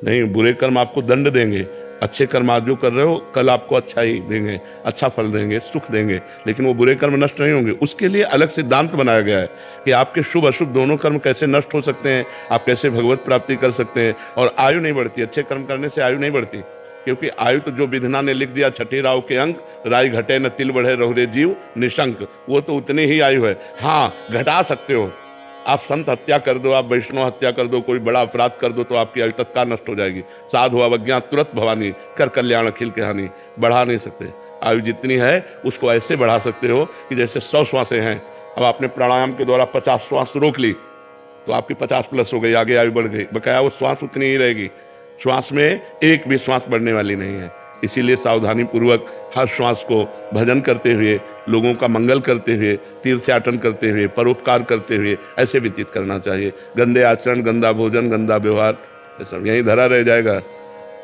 नहीं, बुरे कर्म आपको दंड देंगे, अच्छे कर्म आज जो कर रहे हो कल आपको अच्छा ही देंगे, अच्छा फल देंगे, सुख देंगे, लेकिन वो बुरे कर्म नष्ट नहीं होंगे। उसके लिए अलग सिद्धांत बनाया गया है कि आपके शुभ अशुभ दोनों कर्म कैसे नष्ट हो सकते हैं, आप कैसे भगवत प्राप्ति कर सकते हैं। और आयु नहीं बढ़ती, अच्छे कर्म करने से आयु नहीं बढ़ती, क्योंकि आयु तो जो विधना ने लिख दिया, छठी राव के अंक, राय घटे न तिल बढ़े रहुरे जीव निशंक, वो तो उतनी ही आयु है। हाँ, घटा सकते हो, आप संत हत्या कर दो, आप वैष्णव हत्या कर दो, कोई बड़ा अपराध कर दो तो आपकी आयु तत्काल नष्ट हो जाएगी। साधु अवज्ञा तुरंत भवानी, कर कल्याण अखिल के हानि। बढ़ा नहीं सकते, आयु जितनी है उसको ऐसे बढ़ा सकते हो कि जैसे 100 श्वासें हैं, अब आपने प्राणायाम के द्वारा 50 श्वास रोक ली तो आपकी 50 प्लस हो गई, आगे आयु बढ़ गई, बकाया वो श्वास उतनी ही रहेगी। श्वास में एक भी श्वास बढ़ने वाली नहीं है। इसीलिए सावधानी पूर्वक हर श्वास को भजन करते हुए, लोगों का मंगल करते हुए, तीर्थयाटन करते हुए, परोपकार करते हुए ऐसे व्यतीत करना चाहिए। गंदे आचरण, गंदा भोजन, गंदा व्यवहार, ये सब यहीं धरा रह जाएगा।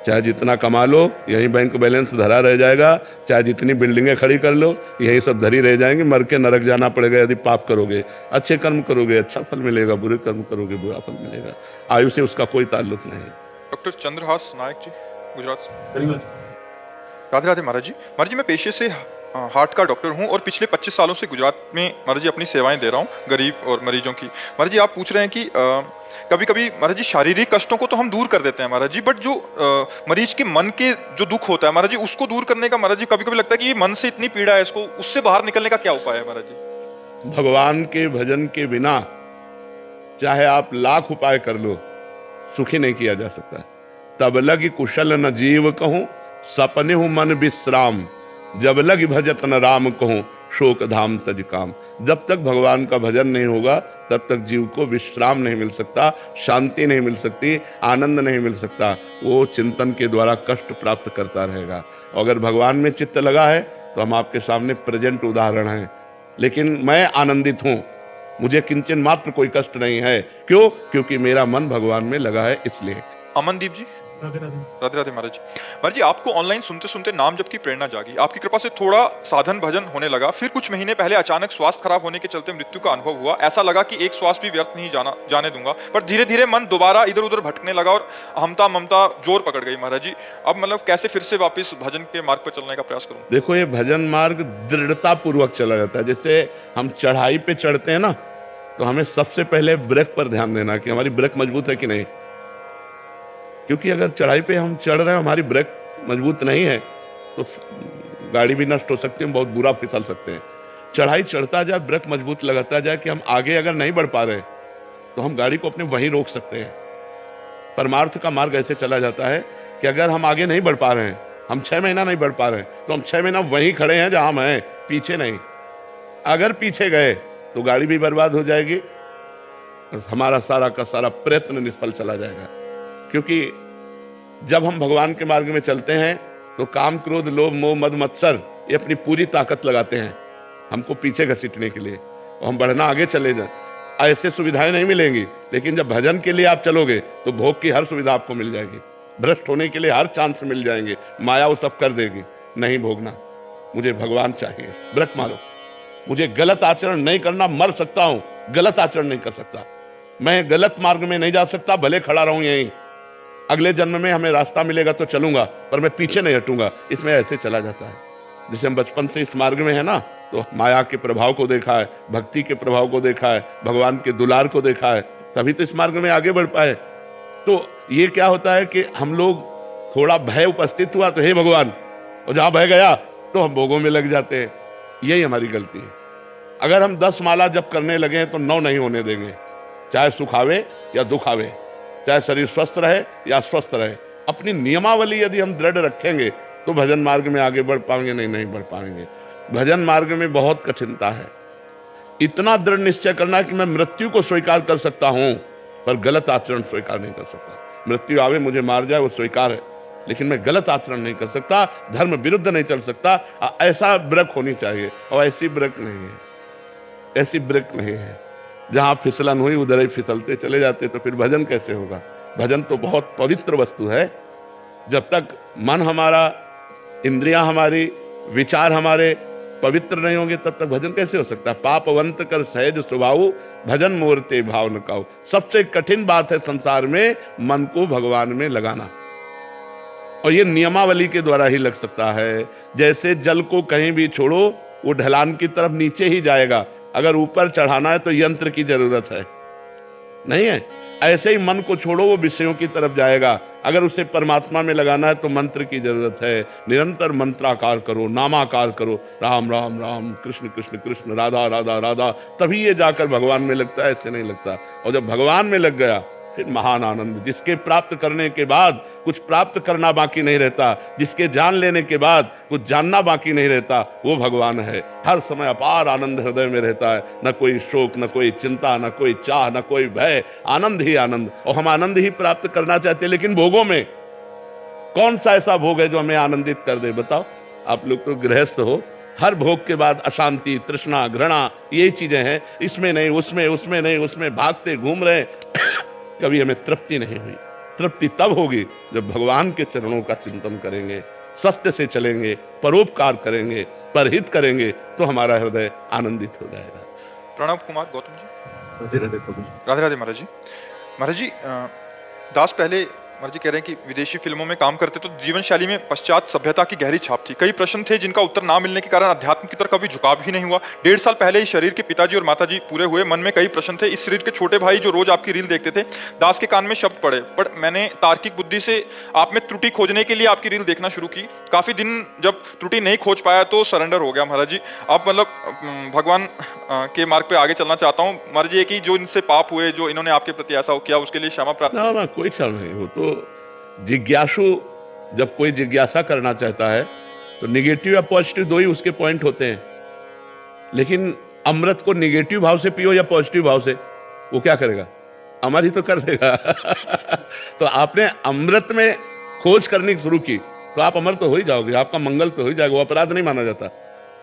चाहे जितना कमा लो यहीं बैंक बैलेंस धरा रह जाएगा, चाहे जितनी बिल्डिंगें खड़ी कर लो यही सब धरी रह जाएंगी। मर के नरक जाना पड़ेगा यदि पाप करोगे। अच्छे कर्म करोगे अच्छा फल मिलेगा, बुरे कर्म करोगे बुरा फल मिलेगा। आयु से उसका कोई ताल्लुक नहीं है। डॉक्टर चंद्रहास नायक जी, गुजरात से। राधे राधे महाराज जी। महाराज जी, मैं पेशे से हार्ट का डॉक्टर हूं और पिछले 25 सालों से गुजरात में महाराज जी अपनी सेवाएं दे रहा हूं गरीब और मरीजों की। महाराज जी, आप पूछ रहे हैं कि कभी कभी महाराज जी शारीरिक कष्टों को तो हम दूर कर देते हैं महाराज जी, बट जो मरीज के मन के जो दुख होता है महाराज जी, उसको दूर करने का महाराज जी कभी कभी लगता है कि ये मन से इतनी पीड़ा है, इसको उससे बाहर निकलने का क्या उपाय है महाराज जी? भगवान के भजन के बिना चाहे आप लाख उपाय कर लो, सुखी नहीं किया जा सकता। तब लगी कुशल न जीव कहूं, सपने हूं मन विश्राम, जब लगी भजत न राम कहूं, शोक धाम तज काम। जब तक भगवान का भजन नहीं होगा तब तक जीव को विश्राम नहीं मिल सकता, शांति नहीं मिल सकती, आनंद नहीं मिल सकता। वो चिंतन के द्वारा कष्ट प्राप्त करता रहेगा। अगर भगवान में चित्त लगा है तो हम आपके सामने प्रेजेंट उदाहरण हैं। लेकिन मैं आनंदित हूं, मुझे किंचन मात्र कोई कष्ट नहीं है। क्यों? क्योंकि मेरा मन भगवान में लगा है, इसलिए। अमनदीप जी, राधे राधे। राधे राधे महाराज जी। महाराज जी, आपको ऑनलाइन सुनते सुनते नाम जप की प्रेरणा जागी, आपकी कृपा से थोड़ा साधन भजन होने लगा। फिर कुछ महीने पहले अचानक स्वास्थ्य खराब होने के चलते मृत्यु का अनुभव हुआ। ऐसा लगा कि एक श्वास भी व्यर्थ नहीं जाने दूंगा। पर धीरे धीरे मन दोबारा इधर उधर भटकने लगा और अहमता ममता जोर पकड़ गई महाराज जी। अब मतलब कैसे फिर से वापस भजन के मार्ग पर चलने का प्रयास करूं? देखो, ये भजन मार्ग दृढ़ता पूर्वक चला जाता है। जैसे हम चढ़ाई पे चढ़ते हैं ना, तो हमें सबसे पहले ब्रेक पर ध्यान देना कि हमारी ब्रेक मजबूत है कि नहीं। क्योंकि अगर चढ़ाई पे हम चढ़ रहे हैं, हमारी ब्रेक मजबूत नहीं है, तो गाड़ी भी नष्ट हो सकती है, बहुत बुरा फिसल सकते हैं। चढ़ाई चढ़ता जाए, ब्रेक मजबूत लगाता जाए कि हम आगे अगर नहीं बढ़ पा रहे तो हम गाड़ी को अपने वहीं रोक सकते हैं। परमार्थ का मार्ग ऐसे चला जाता है कि अगर हम आगे नहीं बढ़ पा रहे हैं, हम 6 महीना नहीं बढ़ पा रहे हैं, तो हम 6 महीना वहीं खड़े हैं जहां हम हैं, पीछे नहीं। अगर पीछे गए तो गाड़ी भी बर्बाद हो जाएगी और हमारा सारा का सारा प्रयत्न निष्फल चला जाएगा। क्योंकि जब हम भगवान के मार्ग में चलते हैं तो काम क्रोध लोभ मोह मद मत्सर ये अपनी पूरी ताकत लगाते हैं हमको पीछे घसीटने के लिए, और हम बढ़ना आगे चले जाए। ऐसे सुविधाएं नहीं मिलेंगी, लेकिन जब भजन के लिए आप चलोगे तो भोग की हर सुविधा आपको मिल जाएगी, भ्रष्ट होने के लिए हर चांस मिल जाएंगे, माया वो सब कर देगी। नहीं भोगना, मुझे भगवान चाहिए, ब्रेक मारो। मुझे गलत आचरण नहीं करना, मर सकता हूं, गलत आचरण नहीं कर सकता, मैं गलत मार्ग में नहीं जा सकता, भले खड़ा रहूं यहीं। अगले जन्म में हमें रास्ता मिलेगा तो चलूंगा, पर मैं पीछे नहीं हटूंगा। इसमें ऐसे चला जाता है। जैसे हम बचपन से इस मार्ग में है ना, तो माया के प्रभाव को देखा है, भक्ति के प्रभाव को देखा है, भगवान के दुलार को देखा है, तभी तो इस मार्ग में आगे बढ़ पाए। तो ये क्या होता है कि हम लोग थोड़ा भय उपस्थित हुआ तो हे भगवान, और जहां भय गया तो हम भोगों में लग जाते हैं। यही हमारी गलती है। अगर हम 10 माला जप करने लगे तो 9 नहीं होने देंगे, चाहे सुख आवे या दुख आवे, चाहे शरीर स्वस्थ रहे या स्वस्थ रहे। अपनी नियमावली यदि हम दृढ़ रखेंगे तो भजन मार्ग में आगे बढ़ पाएंगे, नहीं बढ़ पाएंगे। भजन मार्ग में बहुत कठिनता है। इतना दृढ़ निश्चय करना कि मैं मृत्यु को स्वीकार कर सकता हूं, पर गलत आचरण स्वीकार नहीं कर सकता। मृत्यु आवे मुझे मार जाए वो स्वीकार है, लेकिन मैं गलत आचरण नहीं कर सकता, धर्म विरुद्ध नहीं चल सकता। ऐसा ब्रेक होनी चाहिए, और ऐसी ब्रेक नहीं है, ऐसी ब्रेक नहीं है। जहां फिसलन हुई उधर ही फिसलते चले जाते, तो फिर भजन कैसे होगा? भजन तो बहुत पवित्र वस्तु है। जब तक मन हमारा, इंद्रियां हमारी, विचार हमारे पवित्र नहीं होंगे तब तक भजन कैसे हो सकता है? पापवंत कर सहज स्वभाव, भजन मोरते भाव न काओ। सबसे कठिन बात है संसार में मन को भगवान में लगाना, और ये नियमावली के द्वारा ही लग सकता है। जैसे जल को कहीं भी छोड़ो वो ढलान की तरफ नीचे ही जाएगा, अगर ऊपर चढ़ाना है तो यंत्र की जरूरत है, नहीं है? ऐसे ही मन को छोड़ो वो विषयों की तरफ जाएगा, अगर उसे परमात्मा में लगाना है तो मंत्र की जरूरत है। निरंतर मंत्राकार करो, नामाकार करो, राम राम राम, कृष्ण कृष्ण कृष्ण, राधा राधा राधा, तभी ये जाकर भगवान में लगता है, ऐसे नहीं लगता। और जब भगवान में लग गया फिर महान आनंद, जिसके प्राप्त करने के बाद कुछ प्राप्त करना बाकी नहीं रहता, जिसके जान लेने के बाद कुछ जानना बाकी नहीं रहता, वो भगवान है। हर समय अपार आनंद हृदय में रहता है, न कोई शोक, न कोई चिंता, न कोई चाह, न कोई भय, आनंद ही आनंद। और हम आनंद ही प्राप्त करना चाहते हैं, लेकिन भोगों में कौन सा ऐसा भोग है जो हमें आनंदित कर दे? बताओ। आप लोग तो गृहस्थ हो, हर भोग के बाद अशांति, तृष्णा, घृणा, यही चीजें हैं। इसमें नहीं, उसमें, उसमें नहीं, उसमें भागते घूम रहे कभी हमें तृप्ति नहीं हुई। तृप्ति तब होगी जब भगवान के चरणों का चिंतन करेंगे, सत्य से चलेंगे, परोपकार करेंगे, परहित करेंगे, तो हमारा हृदय आनंदित हो जाएगा। प्रणव कुमार गौतम जी। राधे राधे प्रभु। राधे राधे महाराज जी। महाराज जी, दास पहले महाराज जी कह रहे हैं कि विदेशी फिल्मों में काम करते तो जीवन शैली में पश्चात सभ्यता की गहरी छाप थी। कई प्रश्न थे जिनका उत्तर ना मिलने के कारण अध्यात्म की तरफ कभी झुकाव ही नहीं हुआ। 1.5 साल पहले ही शरीर के पिताजी और माताजी पूरे हुए, मन में कई प्रश्न थे। इस शरीर के छोटे भाई जो रोज आपकी रील देखते थे, दास के कान में शब्द पड़े, पर मैंने तार्किक बुद्धि से आप में त्रुटि खोजने के लिए आपकी रील देखना शुरू की। काफी दिन जब त्रुटि नहीं खोज पाया तो सरेंडर हो गया महाराज जी। आप मतलब भगवान के मार्ग पे आगे चलना चाहता हूँ महाराज जी। कि जो इनसे पाप हुए, जो इन्होंने आपके प्रति ऐसा किया, उसके लिए क्षमा प्राप्त। ना कोई क्षमा नहीं। हो तो जिज्ञासु जब कोई जिज्ञासा करना चाहता है तो निगेटिव या पॉजिटिव दो ही उसके पॉइंट होते हैं। लेकिन अमृत को निगेटिव भाव से पियो या पॉजिटिव भाव से, वो क्या करेगा? अमर ही तो कर देगा। तो आपने अमृत में खोज करनी शुरू की तो आप अमर तो हो ही जाओगे, आपका मंगल तो हो ही जाएगा, वो अपराध नहीं माना जाता।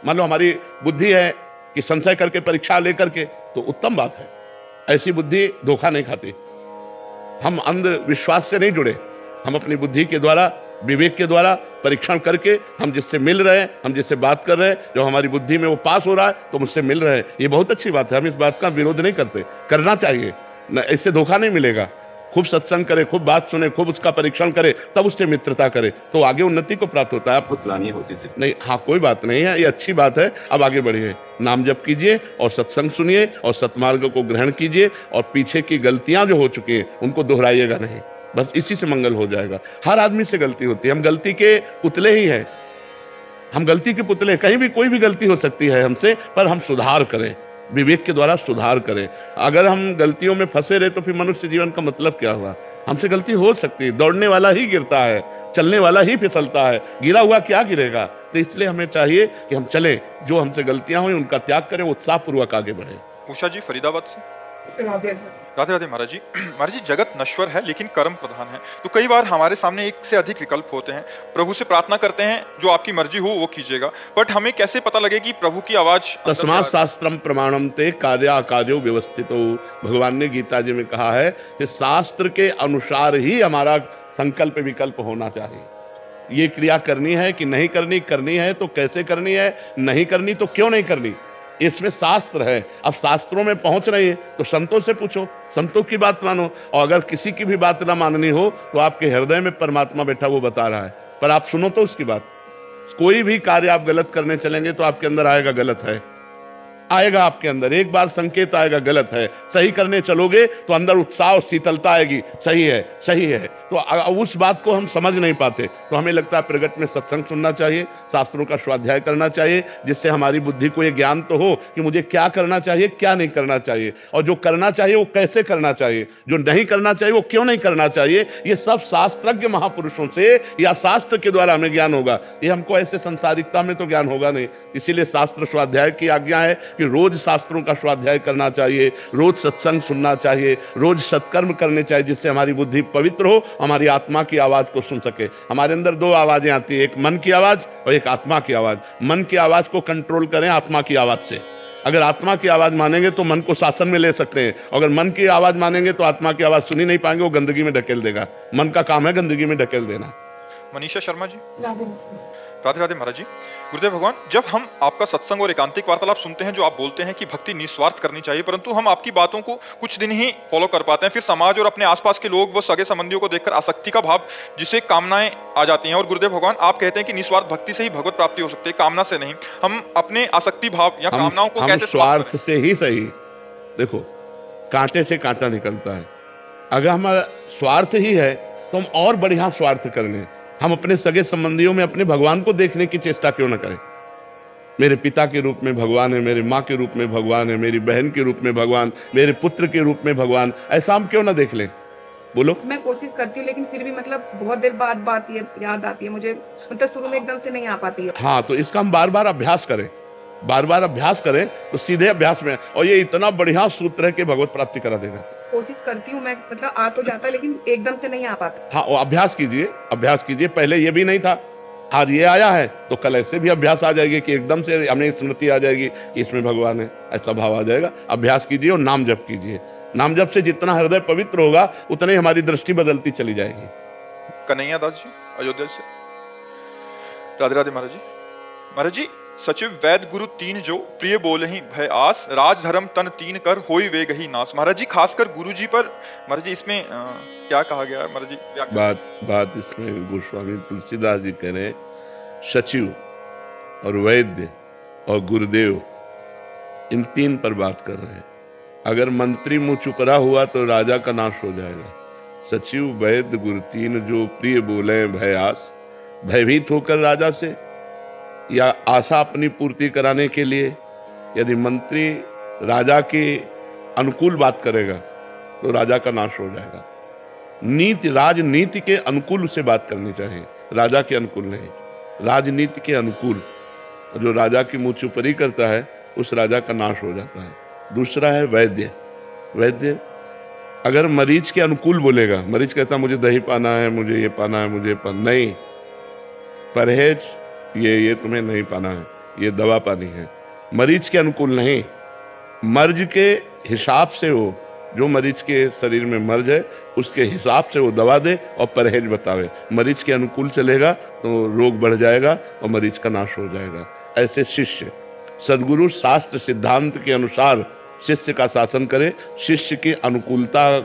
मान लो हमारी बुद्धि है कि संशय करके परीक्षा लेकर के, तो उत्तम बात है। ऐसी बुद्धि धोखा नहीं खाती। हम अंधविश्वास से नहीं जुड़े, हम अपनी बुद्धि के द्वारा, विवेक के द्वारा परीक्षण करके, हम जिससे मिल रहे हैं, हम जिससे बात कर रहे हैं, जो हमारी बुद्धि में वो पास हो रहा है तो मुझसे मिल रहे हैं, ये बहुत अच्छी बात है। हम इस बात का विरोध नहीं करते, करना चाहिए न, इससे धोखा नहीं मिलेगा। खूब सत्संग करे, खूब बात सुने, खूब उसका परीक्षण करे, तब उससे मित्रता करे तो आगे उन्नति को प्राप्त होता है। आप प्लानिंग होती थी नहीं, हाँ कोई बात नहीं है, ये अच्छी बात है। अब आगे बढ़िए, नाम जप कीजिए और सत्संग सुनिए और सत्मार्ग को ग्रहण कीजिए, और पीछे की गलतियां जो हो चुकी हैं उनको दोहराइएगा नहीं, बस इसी से मंगल हो जाएगा। हर आदमी से गलती होती है, हम गलती के पुतले ही हैं। हम गलती के पुतले, कहीं भी कोई भी गलती हो सकती है हमसे, पर हम सुधार करें, विवेक के द्वारा सुधार करें। अगर हम गलतियों में फंसे रहे तो फिर मनुष्य जीवन का मतलब क्या हुआ? हमसे गलती हो सकती है, दौड़ने वाला ही गिरता है, चलने वाला ही फिसलता है, गिरा हुआ क्या गिरेगा? तो इसलिए हमें चाहिए कि हम चलें, जो हमसे गलतियां हुई उनका त्याग करें, उत्साहपूर्वक आगे बढ़ें। उषा जी फरीदाबाद से। राधे राधे महाराज जी। महाराज जी, जगत नश्वर है लेकिन कर्म प्रधान है, तो कई बार हमारे सामने एक से अधिक विकल्प होते हैं। प्रभु से प्रार्थना करते हैं जो आपकी मर्जी हो वो कीजिएगा, बट हमें कैसे पता लगे कि प्रभु की आवाज? तस्मात् शास्त्रम प्रमाणम ते कार्याकार्यो व्यवस्थितो। भगवान ने गीता जी में कहा है कि शास्त्र के अनुसार ही हमारा संकल्प विकल्प होना चाहिए। ये क्रिया करनी है कि नहीं करनी, करनी है तो कैसे करनी है, नहीं करनी तो क्यों नहीं करनी, इसमें शास्त्र है। अब शास्त्रों में पहुंच रही है तो संतों से पूछो, संतों की बात मानो। और अगर किसी की भी बात ना माननी हो तो आपके हृदय में परमात्मा बैठा वो बता रहा है, पर आप सुनो तो उसकी बात। कोई भी कार्य आप गलत करने चलेंगे तो आपके अंदर आएगा गलत है, आएगा आपके अंदर एक बार संकेत आएगा गलत है। सही करने चलोगे तो अंदर उत्साह और शीतलता आएगी, सही है सही है। तो उस बात को हम समझ नहीं पाते, तो हमें लगता है प्रगट में सत्संग सुनना चाहिए, शास्त्रों का स्वाध्याय करना चाहिए, जिससे हमारी बुद्धि को ये ज्ञान तो हो कि मुझे क्या करना चाहिए, क्या नहीं करना चाहिए, और जो करना चाहिए वो कैसे करना चाहिए, जो नहीं करना चाहिए वो क्यों नहीं करना चाहिए। ये सब शास्त्रज्ञ महापुरुषों से या शास्त्र के द्वारा हमें ज्ञान होगा। ये हमको ऐसे संसारिकता में तो ज्ञान होगा नहीं। इसीलिए शास्त्र स्वाध्याय की आज्ञा है कि रोज शास्त्रों का स्वाध्याय करना चाहिए, रोज सत्संग सुनना चाहिए, रोज सत्कर्म करने चाहिए, जिससे हमारी बुद्धि पवित्र हो, हमारी आत्मा की आवाज को सुन सके। हमारे अंदर दो आवाजें आती है, एक मन की आवाज और एक आत्मा की आवाज। मन की आवाज को कंट्रोल करें आत्मा की आवाज से। अगर आत्मा की आवाज मानेंगे तो मन को शासन में ले सकते हैं, अगर मन की आवाज मानेंगे तो आत्मा की आवाज सुनी नहीं पाएंगे, वो गंदगी में ढकेल देगा। मन का काम है गंदगी में ढकेल देना। मनीषा शर्मा जी। राधे राधे महाराज जी। गुरुदेव भगवान, जब हम आपका सत्संग और एकांतिक वार्तालाप सुनते हैं, जो आप बोलते हैं कि भक्ति निस्वार्थ करनी चाहिए, परंतु हम आपकी बातों को कुछ दिन ही फॉलो कर पाते हैं, फिर समाज और अपने आसपास के लोग व सगे संबंधियों को देखकर आसक्ति का भाव, जिसे कामनाएं आ जाती हैं। और गुरुदेव भगवान, आप कहते हैं कि निस्वार्थ भक्ति से ही भगवत प्राप्ति हो सकती है, कामना से नहीं। हम अपने आसक्ति भाव या कामनाओं को कैसे स्वार्थ से ही सही। देखो, कांटे से कांटा निकलता है। अगर हमारा स्वार्थ ही है तो हम और बढ़िया स्वार्थ कर लें। हम अपने सगे संबंधियों में अपने भगवान को देखने की चेष्टा क्यों न करें। मेरे पिता के रूप में भगवान है, मेरी माँ के रूप में भगवान है, मेरी बहन के रूप में भगवान, मेरे पुत्र के रूप में भगवान, ऐसा हम क्यों ना देख लें। बोलो। मैं कोशिश करती हूँ, लेकिन फिर भी मतलब बहुत देर बाद बात याद आती है मुझे, मतलब शुरू में एकदम से नहीं आ पाती है। हाँ, तो इसका हम बार बार अभ्यास करें, बार बार अभ्यास करें तो सीधे अभ्यास में, और ये इतना बढ़िया सूत्र है कि भगवत प्राप्ति करा देगा। कोशिश करती हूँ मैं, मतलब आ तो जाता है लेकिन एकदम से नहीं आ पाता। हाँ, अभ्यास कीजिए, अभ्यास कीजिए। पहले ये भी नहीं था, आज ये आया है तो कल ऐसे भी अभ्यास आ जाएगी कि एकदम से हमें स्मृति आ जाएगी कि इसमें भगवान है, ऐसा भाव आ जाएगा। अभ्यास कीजिए और नाम जप कीजिए। नाम जप से जितना हृदय पवित्र होगा उतनी हमारी दृष्टि बदलती चली जाएगी। कन्हैया दास जी, अयोध्या से। राधे राधे महाराज जी। महाराज जी, सचिव वैद गुरु तीन जो प्रिय बोले ही भय आस, राज धर्म तन तीन कर होई वे गही नास। महाराज जी, खासकर गुरु जी पर महाराज जी इसमें क्या कहा गया है महाराज जी? बात इसमें गोस्वामी तुलसीदास जी कह रहे हैं, सचिव और वैद्य और गुरुदेव, इन तीन पर बात कर रहे हैं। अगर मंत्री मुंह चुकरा हुआ तो राजा का नाश हो जाएगा। सचिव वैद्य गुरु तीन जो प्रिय बोले भय आस, भयभीत होकर राजा से या आशा अपनी पूर्ति कराने के लिए, यदि मंत्री राजा के अनुकूल बात करेगा तो राजा का नाश हो जाएगा। नीति, राजनीति के अनुकूल उसे बात करनी चाहिए, राजा के अनुकूल नहीं। राजनीति के अनुकूल जो राजा की मुंह चुपरी करता है उस राजा का नाश हो जाता है। दूसरा है वैद्य। वैद्य अगर मरीज के अनुकूल बोलेगा, मरीज कहता मुझे दही पाना है, मुझे ये पाना है, मुझे नहीं, परहेज ये तुम्हें नहीं पाना है, ये दवा पानी है। मरीज के अनुकूल नहीं, मर्ज के हिसाब से हो, जो मरीज के शरीर में मर्ज है उसके हिसाब से वो दवा दे और परहेज बतावे। मरीज के अनुकूल चलेगा तो रोग बढ़ जाएगा और मरीज का नाश हो जाएगा। ऐसे शिष्य, सद्गुरु शास्त्र सिद्धांत के अनुसार शिष्य का शासन करे, शिष्य की अनुकूलता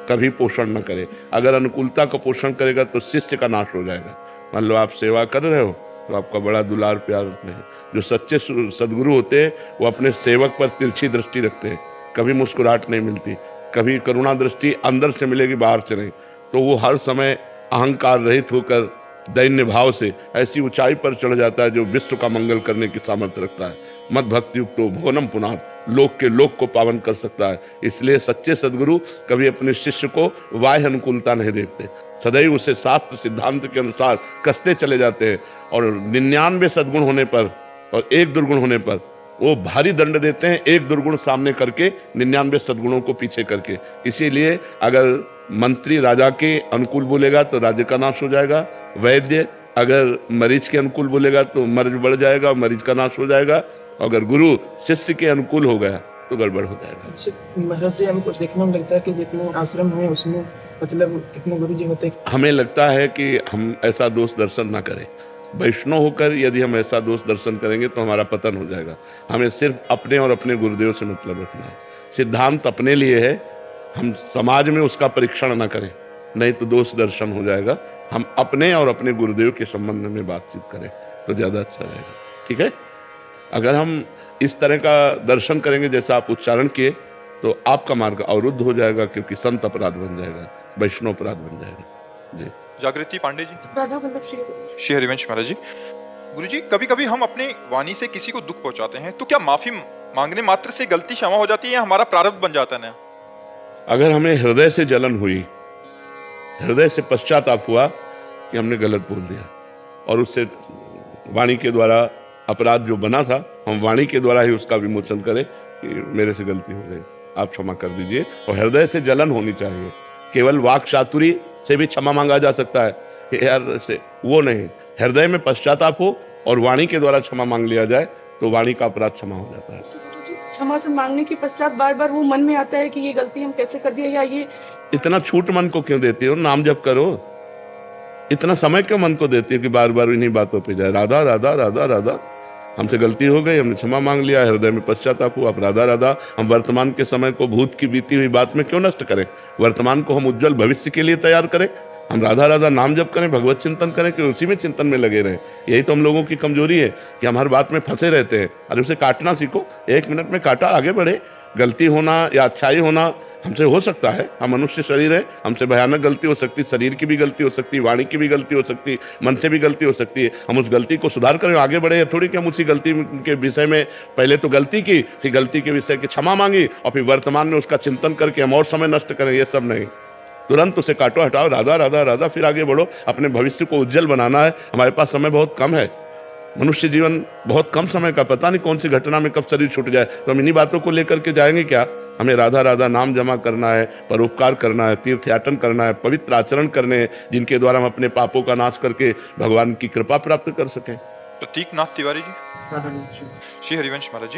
कभी पोषण न करे। अगर अनुकूलता का पोषण करेगा तो शिष्य का नाश हो जाएगा। मान लो आप सेवा कर रहे हो तो आपका बड़ा दुलार प्यार है। जो सच्चे सद्गुरु होते हैं वो अपने सेवक पर तिरछी दृष्टि रखते हैं, कभी मुस्कुराहट नहीं मिलती, कभी करुणा दृष्टि अंदर से मिलेगी, बाहर से नहीं। तो वो हर समय अहंकार रहित होकर दैन्य भाव से ऐसी ऊंचाई पर चढ़ जाता है जो विश्व का मंगल करने की सामर्थ्य रखता है। मद भक्ति युक्तो भुवनम पुनात्, लोक के लोक को पावन कर सकता है। इसलिए सच्चे सद्गुरु कभी अपने शिष्य को बाह्य अनुकूलता नहीं देखते, सदैव उसे शास्त्र सिद्धांत के अनुसार कसते चले जाते हैं। और 99 सद्गुण होने पर और एक दुर्गुण होने पर वो भारी दंड देते हैं, एक दुर्गुण सामने करके 99 सद्गुणों को पीछे करके। इसीलिए अगर मंत्री राजा के अनुकूल बोलेगा तो राज्य का नाश हो जाएगा। वैद्य अगर मरीज के अनुकूल बोलेगा तो मर्ज बढ़ जाएगा, मरीज का नाश हो जाएगा। अगर गुरु शिष्य के अनुकूल हो गया तो गड़बड़ हो जाएगा। महाराज जी, हमको देखने में लगता है कि जितने आश्रम है उसमें मतलब कितने गुरु जी होते हैं। हमें लगता है कि हम ऐसा दोष दर्शन ना करें। वैष्णव होकर यदि हम ऐसा दोष दर्शन करेंगे तो हमारा पतन हो जाएगा। हमें सिर्फ अपने और अपने गुरुदेव से मतलब रखना है। सिद्धांत अपने लिए है, हम समाज में उसका परीक्षण ना करें, नहीं तो दोष दर्शन हो जाएगा। हम अपने और अपने गुरुदेव के संबंध में बातचीत करें तो ज़्यादा अच्छा रहेगा। ठीक है, अगर हम इस तरह का दर्शन करेंगे जैसा आप उच्चारण किए तो आपका मार्ग अवरुद्ध हो जाएगा, क्योंकि संत अपराध बन जाएगा, वैष्णव अपराध बन जाएगा। जी। जागृति पांडे जी। राधा वल्लभ श्री हरिवंश महाराज जी। गुरु जी, कभी कभी हम अपने वाणी से किसी को दुख पहुंचाते हैं, तो क्या माफी मांगने मात्र से गलती क्षमा हो जाती है या हमारा प्रारब्ध बन जाता है नया? अगर हमें हृदय से जलन हुई, हृदय से पश्चाताप हुआ कि हमने गलत बोल दिया और उससे वाणी के द्वारा अपराध जो बना था, हम वाणी के द्वारा ही उसका विमोचन करें कि मेरे से गलती हो गई, आप क्षमा कर दीजिए। और हृदय से जलन होनी चाहिए। केवल वाक चातुरी से भी क्षमा मांगा जा सकता है यार, से वो नहीं, हृदय में पश्चाताप हो और वाणी के द्वारा क्षमा मांग लिया जाए तो वाणी का अपराध क्षमा हो जाता है। क्षमा मांगने के पश्चात बार बार वो मन में आता है कि ये गलती हम कैसे कर दिया, या ये इतना छूट मन को क्यों देती हो? नाम जप करो, इतना समय क्यों मन को देती है कि बार बार इन्हीं बातों पे जाए? राधा राधा राधा राधा, हमसे गलती हो गई, हमने क्षमा मांग लिया, हृदय में पश्चाताप हुआ, अब राधा राधा। हम वर्तमान के समय को भूत की बीती हुई बात में क्यों नष्ट करें? वर्तमान को हम उज्जवल भविष्य के लिए तैयार करें। हम राधा राधा नाम जप करें, भगवत चिंतन करें, कि उसी में चिंतन में लगे रहें। यही तो हम लोगों की कमजोरी है कि हम हर बात में फंसे रहते हैं। अरे उसे काटना सीखो, 1 मिनट में काटा, आगे बढ़े। गलती होना या अच्छाई होना हमसे हो सकता है, हम मनुष्य शरीर है, हमसे भयानक गलती हो सकती है, शरीर की भी गलती हो सकती है, वाणी की भी गलती हो सकती है, मन से भी गलती हो सकती है। हम उस गलती को सुधार करें, आगे बढ़े। या थोड़ी कि हम उसी गलती के विषय में पहले तो गलती की, फिर गलती के विषय की क्षमा मांगी और फिर वर्तमान में उसका चिंतन करके हम और समय नष्ट करें। ये सब नहीं, तुरंत उसे काटो, हटाओ, राधा राधा राधा, फिर आगे बढ़ो। अपने भविष्य को उज्जवल बनाना है। हमारे पास समय बहुत कम है, मनुष्य जीवन बहुत कम समय का, पता नहीं कौन सी घटना में कब शरीर छूट जाए। तो हम इन्हीं बातों को लेकर के जाएंगे क्या? हमें राधा राधा नाम जमा करना है, परोपकार करना है, तीर्थयाटन करना है, पवित्र आचरण करने हैं, जिनके द्वारा हम अपने पापों का नाश करके भगवान की कृपा प्राप्त कर सकें। प्रतीक नाथ तिवारी जी। श्री हरिवंश महाराज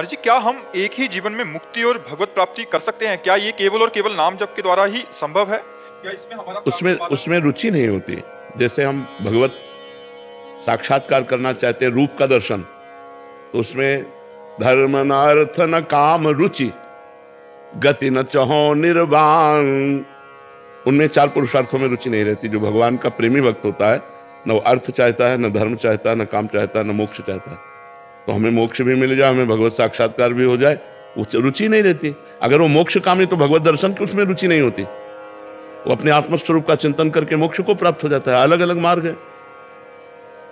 जी, क्या हम एक ही जीवन में मुक्ति और भगवत प्राप्ति कर सकते हैं? क्या ये केवल और केवल नाम जप के द्वारा ही संभव है? क्या इसमें हमारा उसमें रुचि नहीं होती। जैसे हम भगवत साक्षात्कार करना चाहते हैं, रूप का दर्शन, तो उसमें धर्म न अर्थ न काम रुचि, गति न चहो निर्वाण, उनमें 4 पुरुषार्थों में रुचि नहीं रहती। जो भगवान का प्रेमी भक्त होता है, न वो अर्थ चाहता है, न धर्म चाहता है, न काम चाहता है, न मोक्ष चाहता है। तो हमें मोक्ष भी मिल जाए, हमें भगवत साक्षात्कार भी हो जाए, रुचि नहीं रहती। अगर वो मोक्ष कामी तो भगवत दर्शन की उसमें रुचि नहीं होती। वो अपने आत्मस्वरूप का चिंतन करके मोक्ष को प्राप्त हो जाता है। अलग अलग मार्ग है।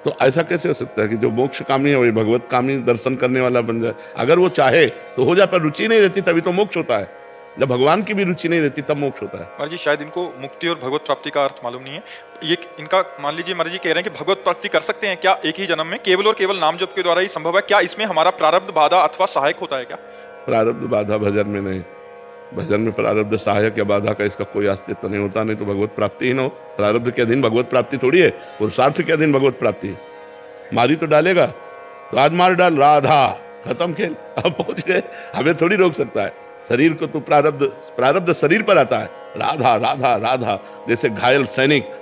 तो ऐसा कैसे हो सकता है कि जो मोक्ष कामी है वही भगवत कामी दर्शन करने वाला बन जाए? अगर वो चाहे तो हो जाए, पर रुचि नहीं रहती तभी तो मोक्ष होता है। जब भगवान की भी रुचि नहीं रहती तब मोक्ष होता है। महाराज जी, शायद इनको मुक्ति और भगवत प्राप्ति का अर्थ मालूम नहीं है। ये इनका मान लीजिए महाराज जी कह रहे हैं कि भगवत प्राप्ति कर सकते हैं क्या एक ही जन्म में, केवल और केवल नाम जप के द्वारा ही संभव है? क्या इसमें हमारा प्रारब्ध बाधा अथवा सहायक होता है क्या? प्रारब्ध बाधा भजन में नहीं। भजन में प्रारब्ध सहायक या बाधा का इसका कोई अस्तित्व नहीं होता, नहीं तो भगवत प्राप्ति ही न हो। प्रारब्ध के अधीन भगवत प्राप्ति थोड़ी है, पुरुषार्थ के अधीन भगवत प्राप्ति है। मारी तो डालेगा, तो आज मार डाल, राधा, खत्म खेल, अब पहुंच गए। हमें थोड़ी रोक सकता है। शरीर को तो प्रारब्ध शरीर पर आता है। राधा राधा राधा, जैसे घायल सैनिक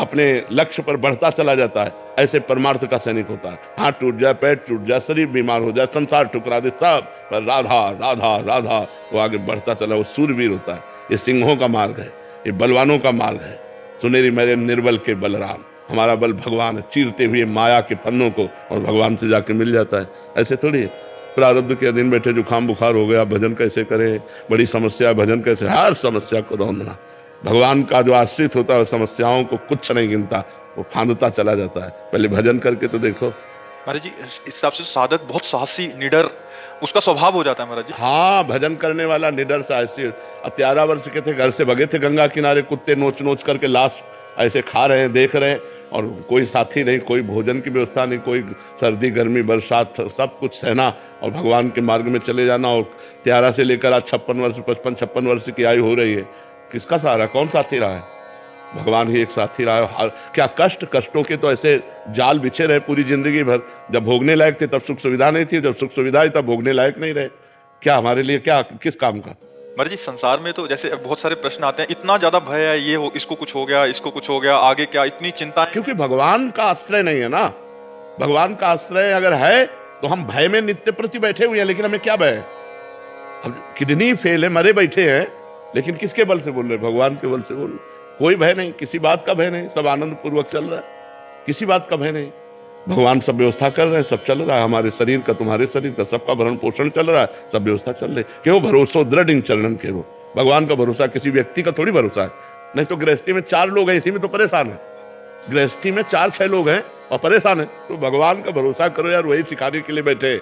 अपने लक्ष्य पर बढ़ता चला जाता है, ऐसे परमार्थ का सैनिक होता है। हाथ टूट जाए, पैर टूट जाए, शरीर बीमार हो जाए, संसार ठुकरा दे, सब पर राधा राधा राधा, वो आगे बढ़ता चला। वो सूरवीर होता है। ये सिंहों का मार्ग है, ये बलवानों का मार्ग है। सुनेरी मेरे निर्बल के बलराम, हमारा बल भगवान है, चीरते हुए माया के फन्नों को, और भगवान से जाके मिल जाता है। ऐसे थोड़ी है। प्रारब्ध के अधीन बैठे जुकाम बुखार हो गया, भजन कैसे करें, बड़ी समस्या, भजन कैसे? हर समस्या को रौंदना। भगवान का जो आश्रित होता है समस्याओं को कुछ नहीं गिनता, वो फांदता चला जाता है। पहले भजन करके तो देखो। महाराज जी, इस हिसाब से साधक बहुत साहसी, निडर उसका स्वभाव हो जाता है महाराज जी। हाँ, भजन करने वाला निडर साहसी। अब 13 वर्ष के थे, घर से भगे थे गंगा किनारे, कुत्ते नोच नोच करके लाश ऐसे खा रहे हैं, देख रहे हैं, और कोई साथी नहीं, कोई भोजन की व्यवस्था नहीं, कोई सर्दी गर्मी बरसात, सब कुछ सहना और भगवान के मार्ग में चले जाना। और 13 से लेकर आज 56 वर्ष, 55-56 वर्ष की आयु हो रही है। किसका सहारा, कौन साथी रहा है? भगवान ही एक साथी रहा है। क्या कष्टों के तो ऐसे जाल बिछे रहे पूरी जिंदगी भर। जब भोगने लायक थे तब सुख सुविधा नहीं थी, जब सुख सुविधा आई तब भोगने लायक नहीं रहे। क्या हमारे लिए, क्या किस काम का? महाराज जी, संसार में तो जैसे बहुत सारे प्रश्न आते हैं, इतना ज्यादा भय है, ये हो, इसको कुछ हो गया, इसको कुछ हो गया, आगे क्या, इतनी चिंता है। क्योंकि भगवान का आश्रय नहीं है ना। भगवान का आश्रय अगर है तो हम भय में नित्य प्रति बैठे हुए हैं, लेकिन हमें क्या भय है? अब किडनी फेल है, मरे बैठे हैं, लेकिन किसके बल से बोल रहे? भगवान के बल से बोल रहे। कोई भय नहीं, किसी बात का भय नहीं, सब आनंद पूर्वक चल रहा है, किसी बात का भय नहीं। भगवान सब व्यवस्था कर रहे हैं, सब चल रहा है। हमारे शरीर का, तुम्हारे शरीर का, सबका भरण पोषण चल रहा है, सब व्यवस्था चल रही। क्यों? भरोसो दृढ़ इन चरणन के। वो भगवान का भरोसा, किसी व्यक्ति का थोड़ी भरोसा है। नहीं तो गृहस्थी में 4 लोग हैं, इसी में तो परेशान है। गृहस्थी में 4-6 लोग हैं और परेशान है। तो भगवान का भरोसा करो यार, वही सिखाने के लिए बैठे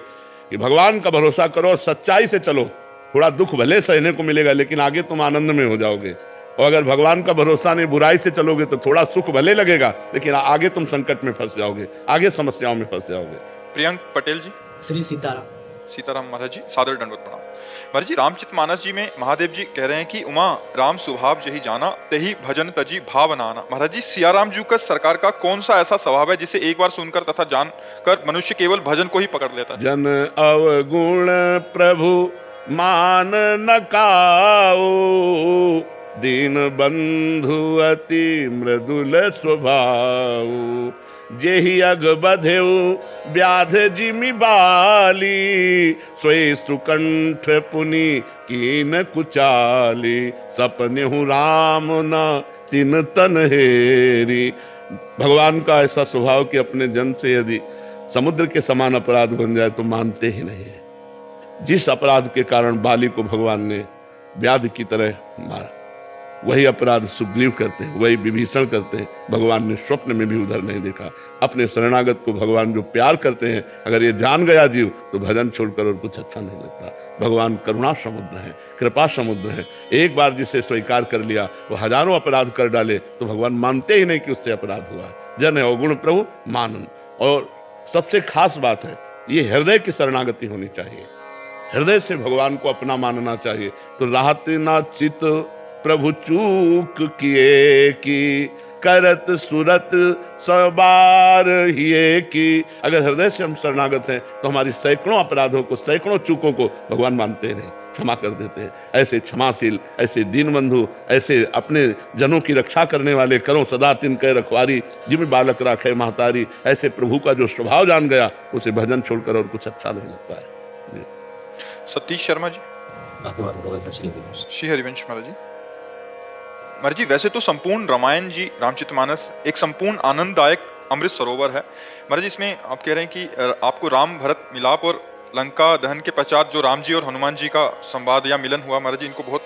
कि भगवान का भरोसा करो और सच्चाई से चलो। थोड़ा दुख भले सहने को मिलेगा, लेकिन आगे तुम आनंद में हो जाओगे। और अगर भगवान का भरोसा नहीं, बुराई से चलोगे तो थोड़ा सुख भले लगेगा, लेकिन आगे तुम संकट में फंस जाओगे, आगे समस्याओं में फंस जाओगे। प्रियंक पटेल जी। श्री सीताराम महाराज जी, सादर दंडवत प्रणाम। महाराज जी, रामचरितमानस जी में महादेव जी कह रहे हैं कि उमा राम स्वभाव जही जाना, तेही भजन तजी भाव नाना। महाराज जी, सियाराम जी का सरकार का कौन सा ऐसा स्वभाव है जिसे एक बार सुनकर तथा जानकर मनुष्य केवल भजन को ही पकड़ लेता है? जन अवगुण प्रभु मान न काओ, दीन बंधु अति मृदुल स्वभाव, जेहि अग बधेउ व्याध जिमि बाली, सोई सुकंठ पुनि कीन कुचाली, सपनेहु राम न तिन तन हेरी। भगवान का ऐसा स्वभाव कि अपने जन से यदि समुद्र के समान अपराध बन जाए तो मानते ही नहीं है। जिस अपराध के कारण बाली को भगवान ने व्याध की तरह मारा, वही अपराध सुग्रीव करते हैं, वही विभीषण करते हैं। भगवान ने स्वप्न में भी उधर नहीं देखा। अपने शरणागत को भगवान जो प्यार करते हैं, अगर ये जान गया जीव तो भजन छोड़कर और कुछ अच्छा नहीं लगता। भगवान करुणा समुद्र है, कृपा समुद्र है। एक बार जिसे स्वीकार कर लिया वो हजारों अपराध कर डाले तो भगवान मानते ही नहीं कि उससे अपराध हुआ। जन है अवगुण प्रभु मानन। और सबसे खास बात है, ये हृदय की शरणागति होनी चाहिए। हृदय से भगवान को अपना मानना चाहिए। तो राहत ना चित प्रभु चूक किए की, करत सुरत सबार हिए की। अगर हृदय से हम शरणागत हैं तो हमारी सैकड़ों अपराधों को, सैकड़ों चूकों को भगवान मानते नहीं, क्षमा कर देते हैं। ऐसे क्षमाशील, ऐसे दीनबंधु, ऐसे अपने जनों की रक्षा करने वाले, करो सदा तिन कह रखवारी, जिम बालक राखे महतारी। ऐसे प्रभु का जो स्वभाव जान गया, उसे भजन छोड़कर और कुछ अच्छा नहीं लगता है। सतीश शर्मा जी। श्री हरिवंश महाराज जी। महाराज जी, वैसे तो संपूर्ण रामायण जी, रामचरितमानस एक संपूर्ण आनंददायक अमृत सरोवर है। महाराज जी, इसमें आप कह रहे हैं कि आपको राम भरत मिलाप और लंका दहन के पश्चात जो राम जी और हनुमान जी का संवाद या मिलन हुआ, महाराज जी इनको बहुत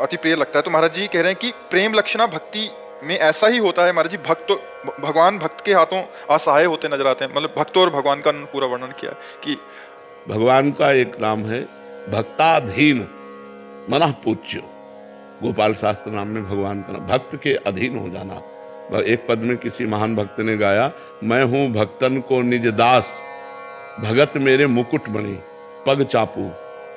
अति प्रिय लगता है। तो महाराज जी कह रहे हैं कि प्रेम लक्षणा भक्ति में ऐसा ही होता है। महाराज जी, भगवान भक्त के हाथों असहाय होते नजर आते हैं। मतलब भक्त और भगवान का पूरा वर्णन किया है कि भगवान का एक नाम है भक्ताधीन मनः पूज्य। गोपाल शास्त्र नाम में भगवान का नाम, भक्त के अधीन हो जाना। एक पद में किसी महान भक्त ने गाया, मैं हूं भक्तन को निज दास, भगत मेरे मुकुट बनी, पग चापू